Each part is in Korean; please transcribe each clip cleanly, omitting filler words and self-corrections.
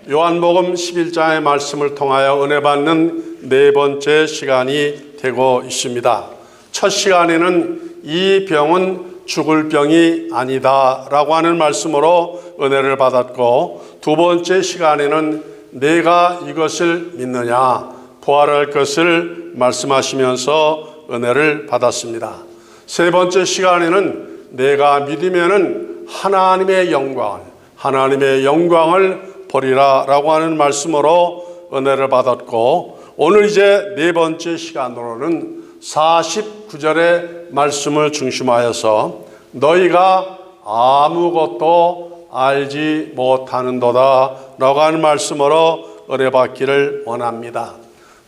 요한복음 11장의 말씀을 통하여 은혜 받는 네 번째 시간이 되고 있습니다. 첫 시간에는 이 병은 죽을 병이 아니다 라고 하는 말씀으로 은혜를 받았고, 두 번째 시간에는 내가 이것을 믿느냐, 부활할 것을 말씀하시면서 은혜를 받았습니다. 세 번째 시간에는 내가 믿으면은 하나님의 영광을 보리라 라고 하는 말씀으로 은혜를 받았고, 오늘 이제 네 번째 시간으로는 49절의 말씀을 중심하여서 너희가 아무것도 알지 못하는도다 라고 하는 말씀으로 은혜 받기를 원합니다.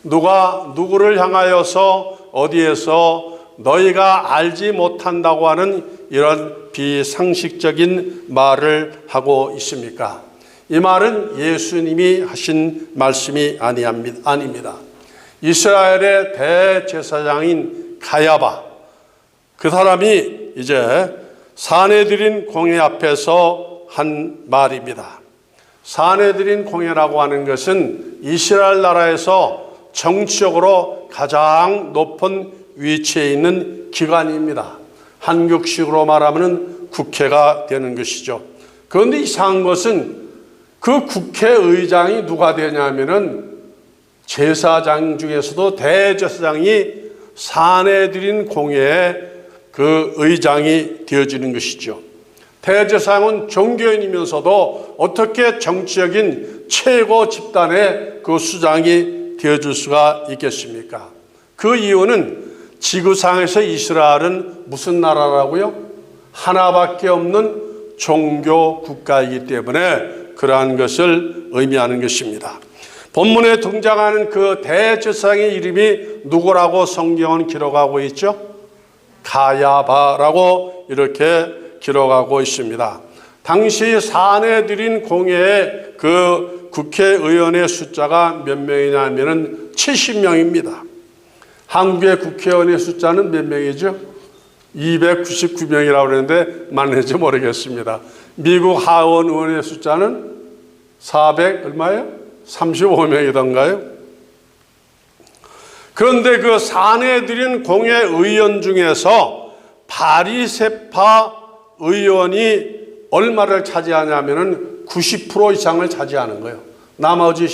누가 누구를 향하여서 어디에서 너희가 알지 못한다고 하는 이런 비상식적인 말을 하고 있습니까? 이 말은 예수님이 하신 말씀이 아닙니다. 이스라엘의 대제사장인 가야바, 그 사람이 이제 산헤드린 공회 앞에서 한 말입니다. 산헤드린 공회라고 하는 것은 이스라엘 나라에서 정치적으로 가장 높은 위치에 있는 기관입니다. 한국식으로 말하면 국회가 되는 것이죠. 그런데 이상한 것은 그 국회의장이 누가 되냐면은 제사장 중에서도 대제사장이 산헤드린 공회의 그 의장이 되어지는 것이죠. 대제사장은 종교인이면서도 어떻게 정치적인 최고 집단의 그 수장이 되어줄 수가 있겠습니까? 그 이유는 지구상에서 이스라엘은 무슨 나라라고요? 하나밖에 없는 종교 국가이기 때문에 그러한 것을 의미하는 것입니다. 본문에 등장하는 그 대제사장의 이름이 누구라고 성경은 기록하고 있죠? 가야바라고 이렇게 기록하고 있습니다. 당시 산헤드린 공회의 그 국회의원의 숫자가 몇 명이냐 하면은 70명입니다. 한국의 국회의원의 숫자는 몇 명이죠? 299명이라고 그러는데 맞는지 모르겠습니다. 미국 하원 의원의 숫자는 400 얼마예요? 35명이던가요? 그런데 그 산헤드린 공회 의원 중에서 바리새파 의원이 얼마를 차지하냐면은 90% 이상을 차지하는 거예요. 나머지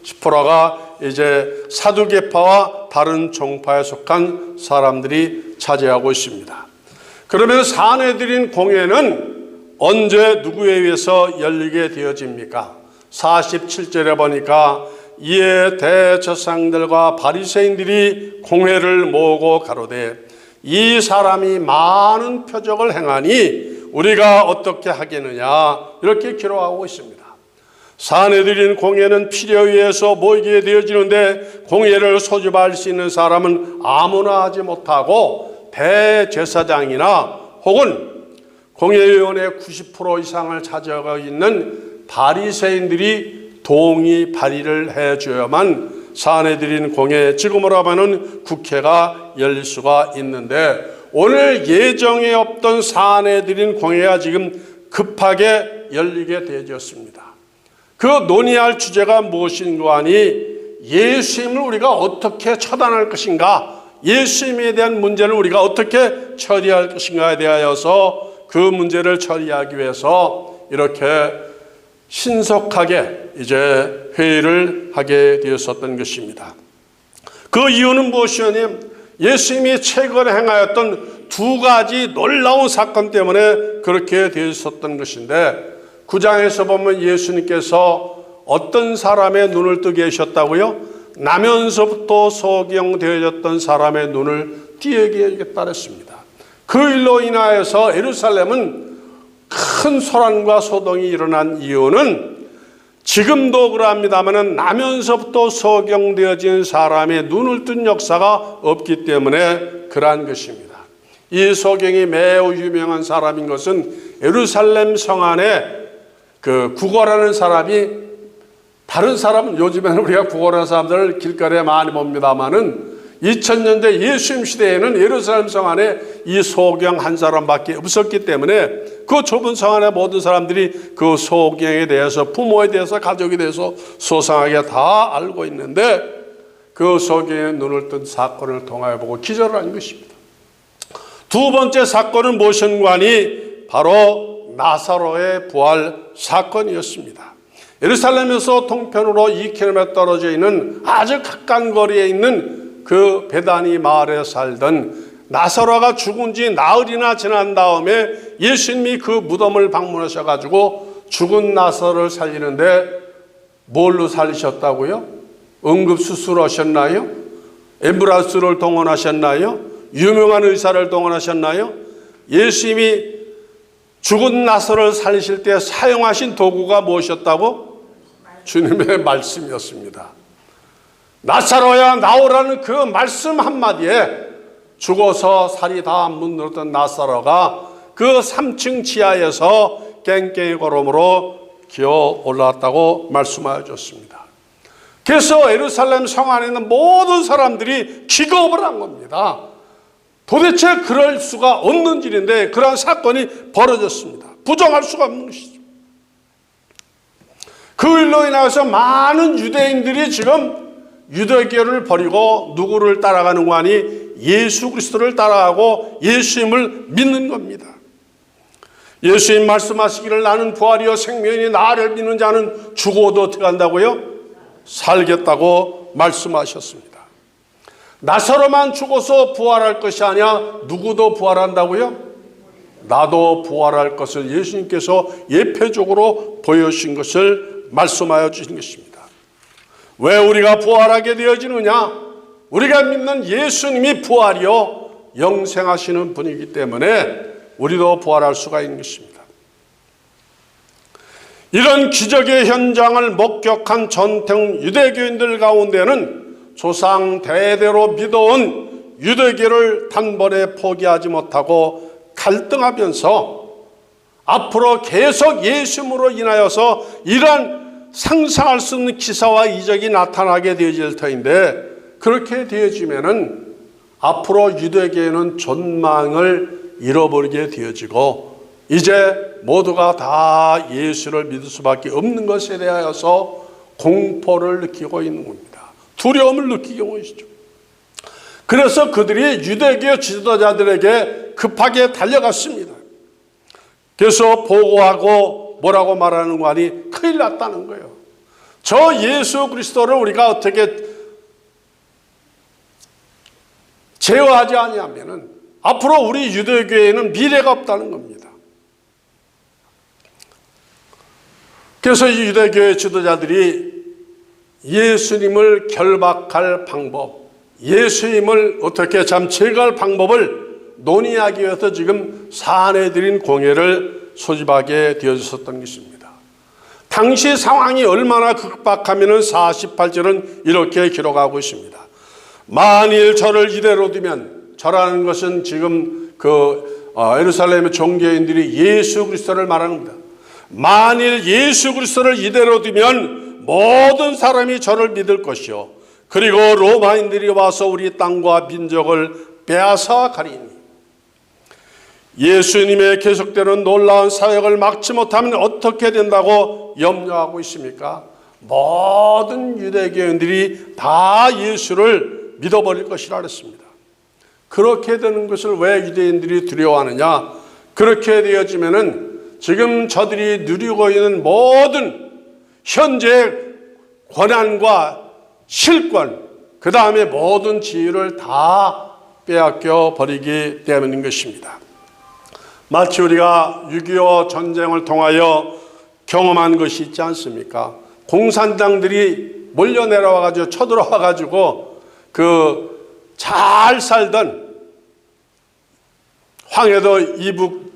10%가 이제 사두개파와 다른 종파에 속한 사람들이 차지하고 있습니다. 그러면 산헤드린 공회는 언제 누구에 의해서 열리게 되어집니까? 47절에 보니까 이에 대제사장들과 바리새인들이 공회를 모으고 가로되 이 사람이 많은 표적을 행하니 우리가 어떻게 하겠느냐, 이렇게 기록하고 있습니다. 산헤드린 공회는 필요에 의해서 모이게 되어지는데 공회를 소집할 수 있는 사람은 아무나 하지 못하고 대제사장이나 혹은 공회의원의 90% 이상을 차지하고 있는 바리새인들이 동의 발의를 해줘야만 산헤드린 공회, 지금으로 하면은 국회가 열릴 수가 있는데, 오늘 예정에 없던 산헤드린 공회가 지금 급하게 열리게 되어졌습니다. 그 논의할 주제가 무엇인가 하니 예수님을 우리가 어떻게 처단할 것인가, 예수님에 대한 문제를 우리가 어떻게 처리할 것인가에 대하여서 그 문제를 처리하기 위해서 이렇게 신속하게 이제 회의를 하게 되었었던 것입니다. 그 이유는 무엇이냐면 예수님이 최근에 행하였던 두 가지 놀라운 사건 때문에 그렇게 되었었던 것인데, 9장에서 보면 예수님께서 어떤 사람의 눈을 뜨게 하셨다고요? 나면서부터 소경되어졌던 사람의 눈을 띄게 하겠다 했습니다. 그 일로 인하여서 예루살렘은 큰 소란과 소동이 일어난 이유는 지금도 그럽니다만 나면서부터 소경되어진 사람의 눈을 뜬 역사가 없기 때문에 그러한 것입니다. 이 소경이 매우 유명한 사람인 것은 예루살렘 성 안에 그 구걸하는 사람이, 다른 사람은 요즘에는 우리가 구걸하는 사람들을 길거리에 많이 봅니다만은 2000년대 예수님 시대에는 예루살렘 성 안에 이 소경 한 사람밖에 없었기 때문에 그 좁은 성 안에 모든 사람들이 그 소경에 대해서, 부모에 대해서, 가족에 대해서 소상하게 다 알고 있는데 그 소경의 눈을 뜬 사건을 통하여 보고 기절을 한 것입니다. 두 번째 사건은 무엇인가니 바로 나사로의 부활 사건이었습니다. 예루살렘에서 동편으로 2km 떨어져 있는 아주 가까운 거리에 있는 그 베다니 마을에 살던 나사로가 죽은 지 나흘이나 지난 다음에 예수님이 그 무덤을 방문하셔가지고 죽은 나사로를 살리는데 뭘로 살리셨다고요? 응급수술하셨나요? 앰뷸런스를 동원하셨나요? 유명한 의사를 동원하셨나요? 예수님이 죽은 나사로를 살리실 때 사용하신 도구가 무엇이었다고? 주님의 말씀이었습니다. 나사로야 나오라는 그 말씀 한마디에 죽어서 살이 다 문드러졌던 나사로가 그 3층 지하에서 깽깽이 걸음으로 기어 올라왔다고 말씀하여 줬습니다. 그래서 예루살렘 성 안에 있는 모든 사람들이 기겁을 한 겁니다. 도대체 그럴 수가 없는 일인데 그러한 사건이 벌어졌습니다. 부정할 수가 없는 것이죠. 그 일로 인해서 많은 유대인들이 지금 유대교를 버리고 누구를 따라가는 거 아니? 예수 그리스도를 따라가고 예수님을 믿는 겁니다. 예수님 말씀하시기를 나는 부활이요 생명이니 나를 믿는 자는 죽어도 어떻게 한다고요? 살겠다고 말씀하셨습니다. 나사로만 죽어서 부활할 것이 아니야 누구도 부활한다고요? 나도 부활할 것을 예수님께서 예표적으로 보여주신 것을 말씀하여 주신 것입니다. 왜 우리가 부활하게 되어지느냐? 우리가 믿는 예수님이 부활이요 영생하시는 분이기 때문에 우리도 부활할 수가 있는 것입니다. 이런 기적의 현장을 목격한 전통 유대교인들 가운데는 조상 대대로 믿어온 유대교를 단번에 포기하지 못하고 갈등하면서 앞으로 계속 예수님으로 인하여서 이러한 상상할 수 없는 기사와 이적이 나타나게 되어질 터인데 그렇게 되어지면은 앞으로 유대교회는 전망을 잃어버리게 되어지고 이제 모두가 다 예수를 믿을 수밖에 없는 것에 대하여서 공포를 느끼고 있는 겁니다. 두려움을 느끼고 있죠. 그래서 그들이 유대교 지도자들에게 급하게 달려갔습니다. 그래서 보고하고 뭐라고 말하는 거 아니? 큰일 났다는 거예요. 저 예수 그리스도를 우리가 어떻게 제어하지 아니하면은 앞으로 우리 유대교회에는 미래가 없다는 겁니다. 그래서 이 유대교회 지도자들이 예수님을 결박할 방법, 예수님을 어떻게 참 제거할 방법을 논의하기 위해서 지금 사내들인 공회를 소집하게 되어졌었던 것입니다. 당시 상황이 얼마나 급박하면은 48절은 이렇게 기록하고 있습니다. 만일 저를 이대로 두면, 저라는 것은 지금 예루살렘의 종교인들이 예수 그리스도를 말하는 겁니다. 만일 예수 그리스도를 이대로 두면 모든 사람이 저를 믿을 것이요 그리고 로마인들이 와서 우리 땅과 민족을 빼앗아 가리니 예수님의 계속되는 놀라운 사역을 막지 못하면 어떻게 된다고 염려하고 있습니까? 모든 유대교인들이 다 예수를 믿어버릴 것이라 그랬습니다. 그렇게 되는 것을 왜 유대인들이 두려워하느냐? 그렇게 되어지면은 지금 저들이 누리고 있는 모든 현재 권한과 실권, 그 다음에 모든 지위를 다 빼앗겨 버리기 때문인 것입니다. 마치 우리가 6.25 전쟁을 통하여 경험한 것이 있지 않습니까? 공산당들이 몰려 내려와가지고 쳐들어와가지고 잘 살던 황해도 이북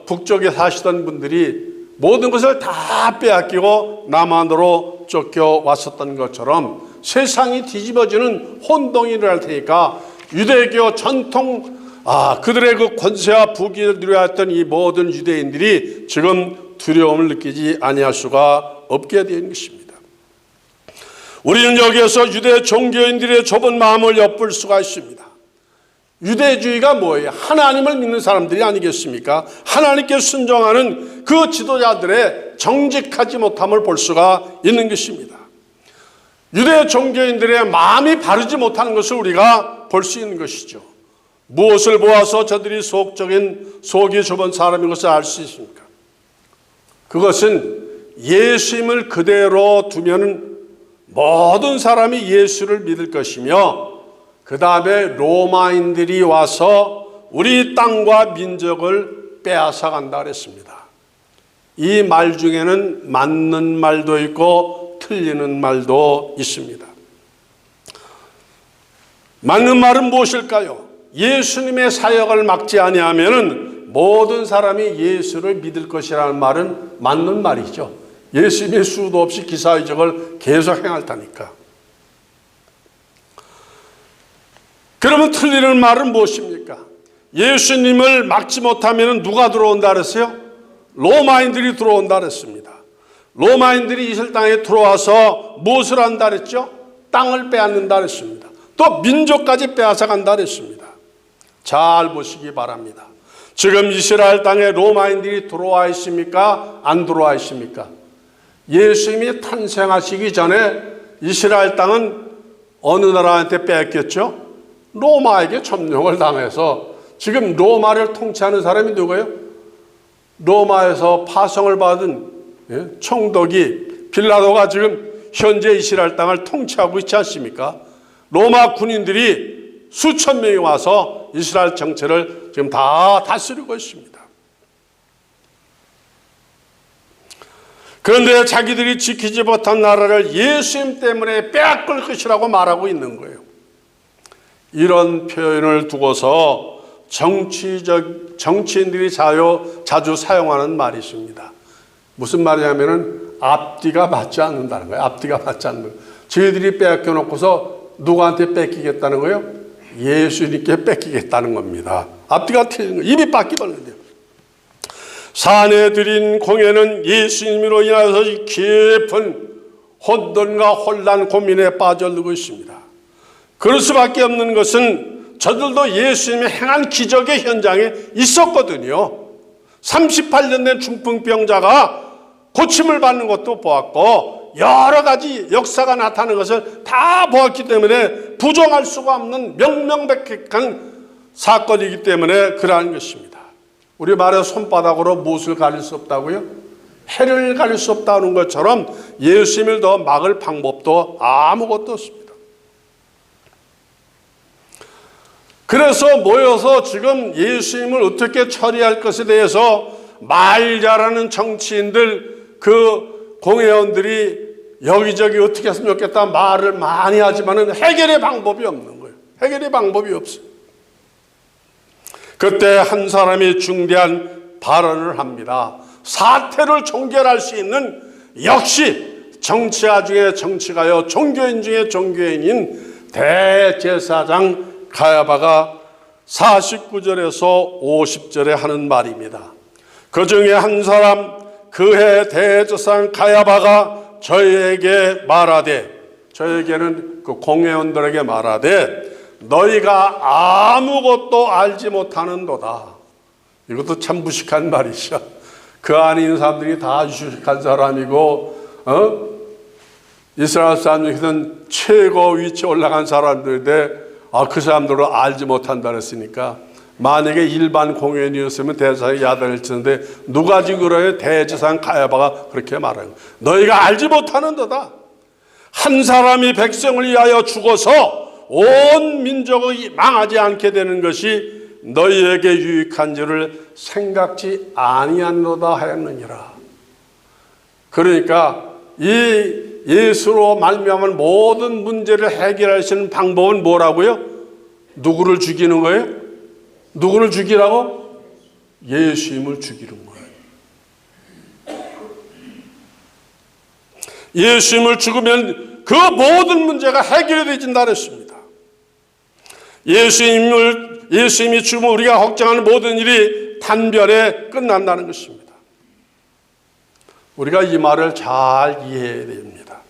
북쪽에 사시던 분들이 모든 것을 다 빼앗기고 남한으로 쫓겨왔었던 것처럼 세상이 뒤집어지는 혼동이 일어날 테니까 유대교 전통 그들의 그 권세와 부귀를 누려왔던 이 모든 유대인들이 지금 두려움을 느끼지 아니할 수가 없게 된 것입니다. 우리는 여기에서 유대 종교인들의 좁은 마음을 엿볼 수가 있습니다. 유대주의가 뭐예요? 하나님을 믿는 사람들이 아니겠습니까? 하나님께 순종하는 그 지도자들의 정직하지 못함을 볼 수가 있는 것입니다. 유대 종교인들의 마음이 바르지 못하는 것을 우리가 볼 수 있는 것이죠. 무엇을 보아서 저들이 속이 좁은 사람인 것을 알 수 있습니까? 그것은 예수님을 그대로 두면 모든 사람이 예수를 믿을 것이며, 그 다음에 로마인들이 와서 우리 땅과 민족을 빼앗아 간다 그랬습니다. 이 말 중에는 맞는 말도 있고 틀리는 말도 있습니다. 맞는 말은 무엇일까요? 예수님의 사역을 막지 아니하면 모든 사람이 예수를 믿을 것이라는 말은 맞는 말이죠. 예수님이 수도 없이 기사의적을 계속 행할 테니까. 그러면 틀리는 말은 무엇입니까? 예수님을 막지 못하면 누가 들어온다 그랬어요? 로마인들이 들어온다 그랬습니다. 로마인들이 이스라엘 땅에 들어와서 무엇을 한다 그랬죠? 땅을 빼앗는다 그랬습니다. 또 민족까지 빼앗아 간다 그랬습니다. 잘 보시기 바랍니다. 지금 이스라엘 땅에 로마인들이 들어와 있습니까? 안 들어와 있습니까? 예수님이 탄생하시기 전에 이스라엘 땅은 어느 나라한테 뺏겼죠? 로마에게 점령을 당해서 지금 로마를 통치하는 사람이 누구예요? 로마에서 파송을 받은 총독이 빌라도가 지금 현재 이스라엘 땅을 통치하고 있지 않습니까? 로마 군인들이 수천 명이 와서 이스라엘 정체를 지금 다 다스리고 있습니다. 그런데 자기들이 지키지 못한 나라를 예수님 때문에 빼앗길 것이라고 말하고 있는 거예요. 이런 표현을 두고서 정치인들이 자주 사용하는 말이 있습니다. 무슨 말이냐면은 앞뒤가 맞지 않는다는 거예요. 앞뒤가 맞지 않는 거예요. 저희들이 빼앗겨 놓고서 누구한테 뺏기겠다는 거예요? 예수님께 뺏기겠다는 겁니다. 앞뒤가 틀린 거예요. 입이 바퀴 벌는데요. 산에 드린 공예는 예수님으로 인하여서 깊은 혼돈과 혼란 고민에 빠져들고 있습니다. 그럴 수밖에 없는 것은 저들도 예수님이 행한 기적의 현장에 있었거든요. 38년 된 중풍병자가 고침을 받는 것도 보았고 여러 가지 역사가 나타나는 것을 다 보았기 때문에 부정할 수가 없는 명명백백한 사건이기 때문에 그러한 것입니다. 우리 말에 손바닥으로 무엇을 가릴 수 없다고요? 해를 가릴 수 없다는 것처럼 예수님을 더 막을 방법도 아무것도 없습니다. 그래서 모여서 지금 예수님을 어떻게 처리할 것에 대해서 말 잘하는 정치인들, 그 공회원들이 여기저기 어떻게 했으면 좋겠다 말을 많이 하지만은 해결의 방법이 없는 거예요. 해결의 방법이 없어요. 그때 한 사람이 중대한 발언을 합니다. 사태를 종결할 수 있는 역시 정치가 중에 정치가요, 종교인 중에 종교인인 대제사장 가야바가 49절에서 50절에 하는 말입니다. 그 중에 한 사람, 그해 대제사장 가야바가 저희에게 말하되, 저에게는 그 공회원들에게 말하되, 너희가 아무것도 알지 못하는도다. 이것도 참 무식한 말이죠. 그 안에 있는 사람들이 다 유식한 사람이고, 이스라엘 사람들은 최고 위치에 올라간 사람들인데, 그 사람들을 알지 못한다 그랬으니까, 만약에 일반 공회원이었으면 대제사장이 야단을 치는데 누가 지금 그래요? 대제사장 가야바가 그렇게 말하는 거예요. 너희가 알지 못하는도다. 한 사람이 백성을 위하여 죽어서 온 민족이 망하지 않게 되는 것이 너희에게 유익한 줄을 생각지 아니하노다 하였느니라. 그러니까 이 예수로 말미암은 모든 문제를 해결하시는 방법은 뭐라고요? 누구를 죽이는 거예요? 누구를 죽이라고? 예수님을 죽이는 거예요. 예수님을 죽으면 그 모든 문제가 해결되진다 그랬습니다. 예수님이 죽으면 우리가 걱정하는 모든 일이 단번에 끝난다는 것입니다. 우리가 이 말을 잘 이해해야 됩니다.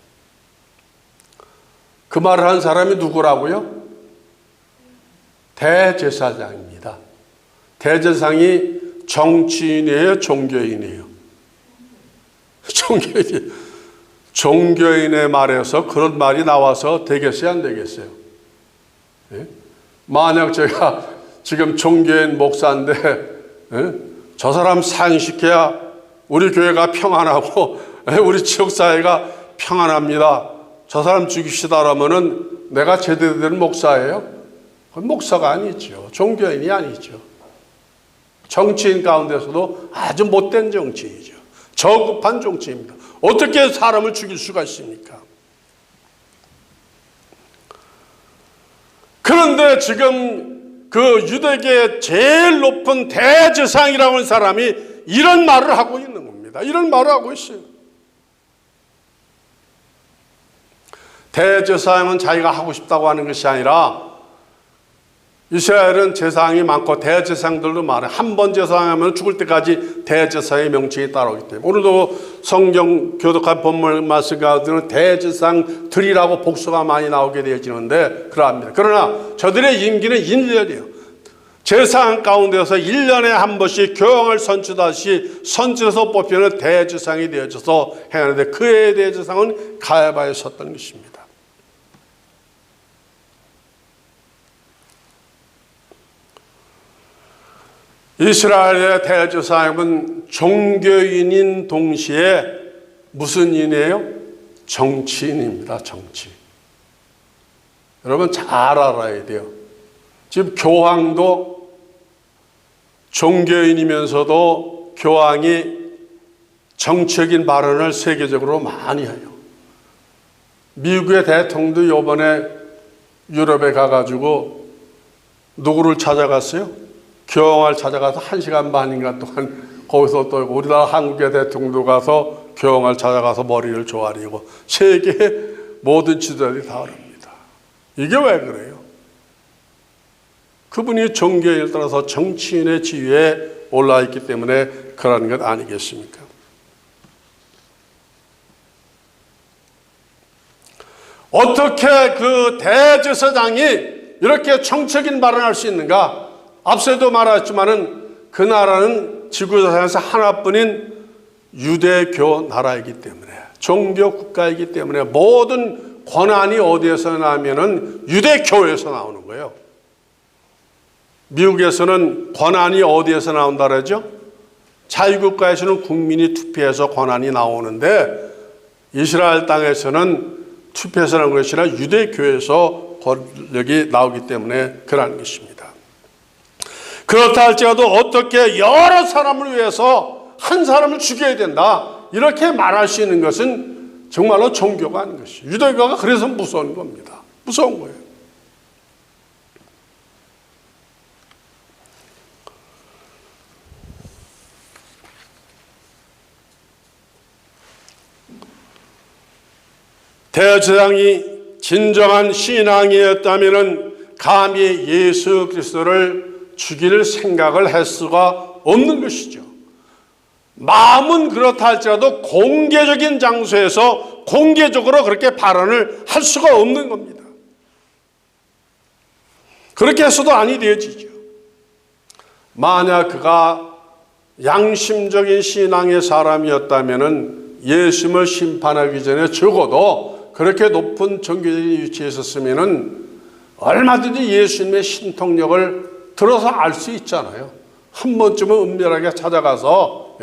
그 말을 한 사람이 누구라고요? 대제사장입니다. 대제사장이 정치인이에요, 종교인이에요? 종교인이에요. 종교인의 말에서 그런 말이 나와서 되겠어요, 안 되겠어요? 예? 만약 제가 지금 종교인 목사인데, 예? 저 사람 상식해야 우리 교회가 평안하고 우리 지역사회가 평안합니다. 저 사람 죽입시다 그러면은 내가 제대로 된 목사예요? 그건 목사가 아니죠. 종교인이 아니죠. 정치인 가운데서도 아주 못된 정치인이죠. 저급한 정치인입니다. 어떻게 사람을 죽일 수가 있습니까? 그런데 지금 그 유대계의 제일 높은 대제사장이라고 하는 사람이 이런 말을 하고 있는 겁니다. 이런 말을 하고 있어요. 대제사장은 자기가 하고 싶다고 하는 것이 아니라 이스라엘은 제사장이 많고 대제사장들도 많아요. 한 번 제사장하면 죽을 때까지 대제사장의 명칭이 따라오기 때문에 오늘도 성경 교독한 본문 말씀 가운데는 대제사장들이라고 복수가 많이 나오게 되어지는데 그러합니다. 그러나 저들의 임기는 1년이에요. 제사장 가운데서 1년에 한 번씩 교황을 선출하시 선출해서 뽑히는 대제사장이 되어져서 행하는데 그의 대제사장은 가야바에 섰던 것입니다. 이스라엘의 대제사장은 종교인인 동시에 무슨 인이에요? 정치인입니다. 정치. 여러분 잘 알아야 돼요. 지금 교황도 종교인이면서도 교황이 정치적인 발언을 세계적으로 많이 해요. 미국의 대통령도 이번에 유럽에 가가지고 누구를 찾아갔어요? 교황을 찾아가서 1시간 반인가 동안 거기서 또 우리나라 한국의 대통령도 가서 교황을 찾아가서 머리를 조아리고 세계 모든 지도자들이 다 그럽니다. 이게 왜 그래요? 그분이 종교인을 따라서 정치인의 지위에 올라있기 때문에 그러는 것 아니겠습니까? 어떻게 그 대제사장이 이렇게 정치적인 발언을 할 수 있는가? 앞서도 말했지만은 그 나라는 지구상에서 하나뿐인 유대교 나라이기 때문에 종교 국가이기 때문에 모든 권한이 어디에서 나오면은 유대교에서 나오는 거예요. 미국에서는 권한이 어디에서 나온다 그러죠? 자유국가에서는 국민이 투표해서 권한이 나오는데 이스라엘 땅에서는 투표해서 나오는 것이 아니라 유대교에서 권력이 나오기 때문에 그러는 것입니다. 그렇다 할지라도 어떻게 여러 사람을 위해서 한 사람을 죽여야 된다 이렇게 말할 수 있는 것은 정말로 종교가 아닌 것이죠. 유대교가 그래서 무서운 겁니다. 무서운 거예요. 대제사장이 진정한 신앙이었다면 감히 예수 그리스도를 죽일 생각을 할 수가 없는 것이죠. 마음은 그렇다 할지라도 공개적인 장소에서 공개적으로 그렇게 발언을 할 수가 없는 겁니다. 그렇게 해서도 아니 되어지죠. 만약 그가 양심적인 신앙의 사람이었다면 예수님을 심판하기 전에 적어도 그렇게 높은 종교적인 위치에 있었으면 얼마든지 예수님의 신통력을 들어서 알 수 있잖아요. 한 번쯤은 은밀하게 찾아가서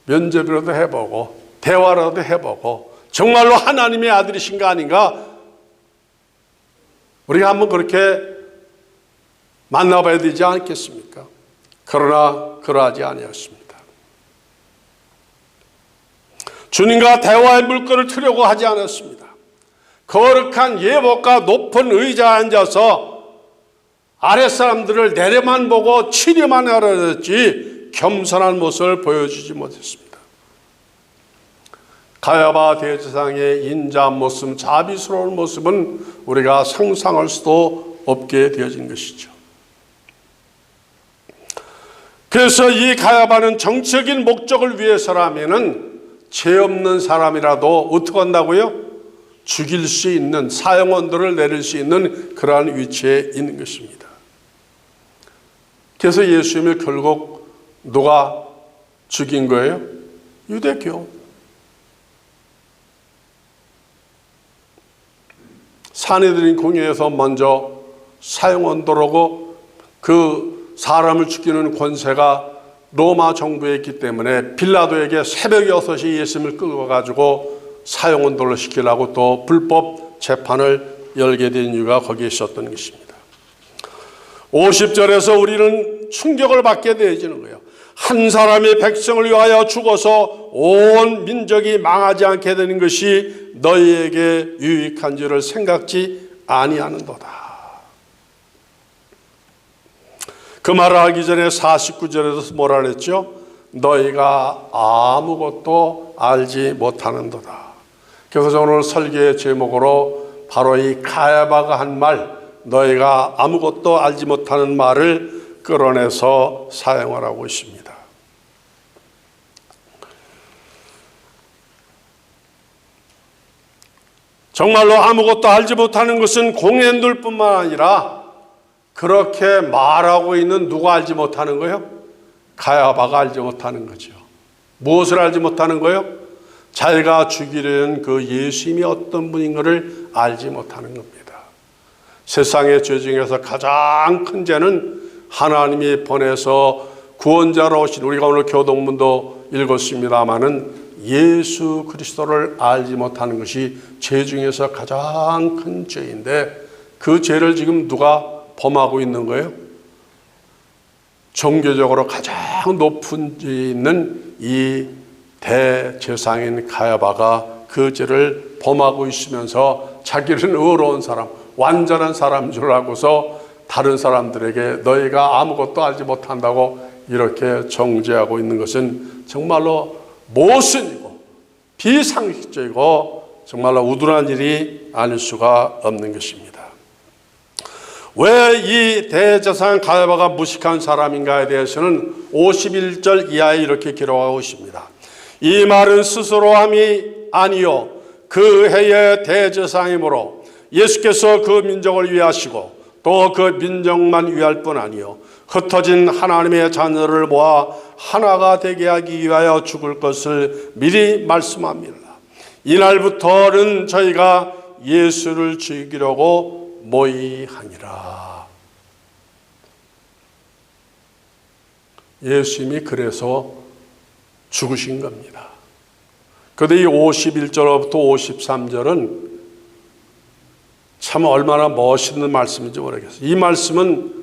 면접이라도 해보고 대화라도 해보고 정말로 하나님의 아들이신가 아닌가 우리가 한번 그렇게 만나봐야 되지 않겠습니까? 그러나 그러하지 아니었습니다. 주님과 대화의 물꼬를 트려고 하지 않았습니다. 거룩한 예복과 높은 의자에 앉아서 아랫사람들을 내려만 보고 치료만 하려했지 겸손한 모습을 보여주지 못했습니다. 가야바 대제사장의 인자한 모습, 자비스러운 모습은 우리가 상상할 수도 없게 되어진 것이죠. 그래서 이 가야바는 정치적인 목적을 위해서라면은 죄 없는 사람이라도 어떻게 한다고요? 죽일 수 있는, 사형언도를 내릴 수 있는 그러한 위치에 있는 것입니다. 그래서 예수님을 결국 누가 죽인 거예요? 유대교. 사내들인 공회에서 먼저 사형언도라고 그 사람을 죽이는 권세가 로마 정부에 있기 때문에 빌라도에게 새벽 6시 예수님을 끌고 가지고 사형언도를 시키려고 또 불법 재판을 열게 된 이유가 거기에 있었던 것입니다. 50절에서 우리는 충격을 받게 되어지는 거예요. 한 사람이 백성을 위하여 죽어서 온 민족이 망하지 않게 되는 것이 너희에게 유익한 줄을 생각지 아니하는도다. 그 말을 하기 전에 49절에서 뭐라 그랬죠? 너희가 아무것도 알지 못하는도다. 그래서 오늘 설교의 제목으로 바로 이 가야바가 한 말, 너희가 아무것도 알지 못하는 말을 끌어내서 사용을 하고 있습니다. 정말로 아무것도 알지 못하는 것은 공회들뿐만 아니라 그렇게 말하고 있는 누가 알지 못하는 거예요? 가야바가 알지 못하는 거죠. 무엇을 알지 못하는 거예요? 자기가 죽이려는 그 예수님이 어떤 분인 것을 알지 못하는 겁니다. 세상의 죄 중에서 가장 큰 죄는 하나님이 보내서 구원자로 오신, 우리가 오늘 교동문도 읽었습니다마는 예수 그리스도를 알지 못하는 것이 죄 중에서 가장 큰 죄인데, 그 죄를 지금 누가 범하고 있는 거예요? 종교적으로 가장 높은 죄에 있는 이 대제사장인 가야바가 그 죄를 범하고 있으면서 자기는 의로운 사람, 완전한 사람인 줄 알고서 다른 사람들에게 너희가 아무것도 알지 못한다고 이렇게 정죄하고 있는 것은 정말로 모순이고 비상식적이고 정말로 우둔한 일이 아닐 수가 없는 것입니다. 왜 이 대제사장 가야바가 무식한 사람인가에 대해서는 51절 이하에 이렇게 기록하고 있습니다. 이 말은 스스로함이 아니요 그 해의 대제사장이므로 예수께서 그 민족을 위하시고 또 그 민족만 위할 뿐 아니요 흩어진 하나님의 자녀를 모아 하나가 되게 하기 위하여 죽을 것을 미리 말씀합니다. 이날부터는 저희가 예수를 죽이려고 모의하니라. 예수님이 그래서 죽으신 겁니다. 그런데 이 51절부터 53절은 참 얼마나 멋있는 말씀인지 모르겠어요. 이 말씀은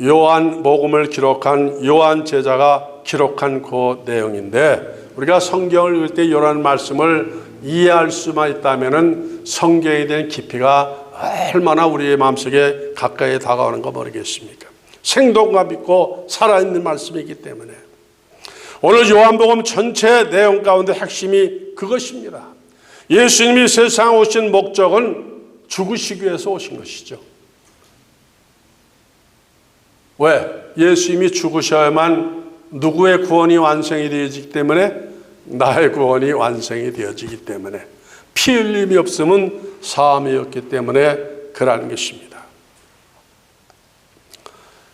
요한복음을 기록한 요한 제자가 기록한 그 내용인데, 우리가 성경을 읽을 때 이런 말씀을 이해할 수만 있다면 성경에 대한 깊이가 얼마나 우리의 마음속에 가까이 다가오는 거 모르겠습니까? 생동감 있고 살아있는 말씀이기 때문에 오늘 요한복음 전체 내용 가운데 핵심이 그것입니다. 예수님이 세상에 오신 목적은 죽으시기 위해서 오신 것이죠. 왜? 예수님이 죽으셔야만 누구의 구원이 완성이 되어지기 때문에, 나의 구원이 완성이 되어지기 때문에, 피 흘림이 없으면 사함이 없기 때문에 그러한 것입니다.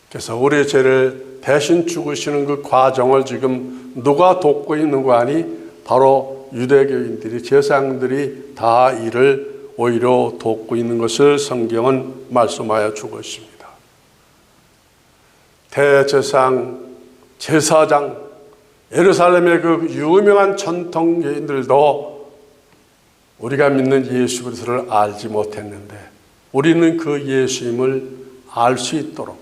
그래서 우리의 죄를 대신 죽으시는 그 과정을 지금 누가 돕고 있는 거 아니? 바로 유대교인들이, 제사장들이 다 이를 오히려 돕고 있는 것을 성경은 말씀하여 주고 있습니다. 대제사장, 제사장, 예루살렘의 그 유명한 전통교인들도 우리가 믿는 예수 그리스도를 알지 못했는데 우리는 그 예수님을 알 수 있도록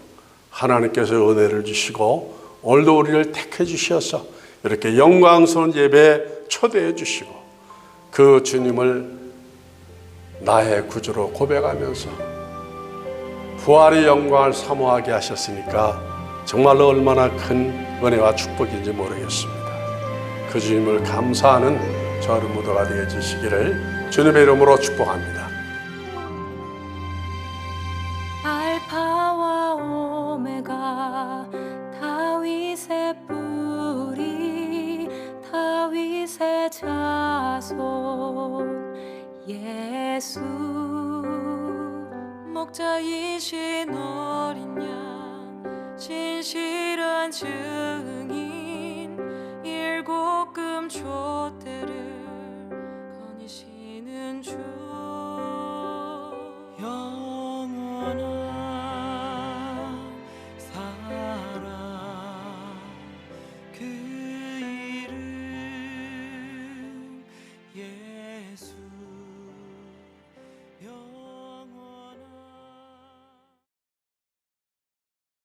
하나님께서 은혜를 주시고 오늘도 우리를 택해 주셔서 이렇게 영광스러운 예배에 초대해 주시고 그 주님을 나의 구주로 고백하면서 부활의 영광을 사모하게 하셨으니까 정말로 얼마나 큰 은혜와 축복인지 모르겠습니다. 그 주님을 감사하는 저를 모두가 되어주시기를 주님의 이름으로 축복합니다. 알파와 오메가 다윗의 뿌리 다윗의 자손 목자이신 어린 양 신실한 증인 일곱 금초대를 거니시는 주 영원한 사랑 그 이름 예수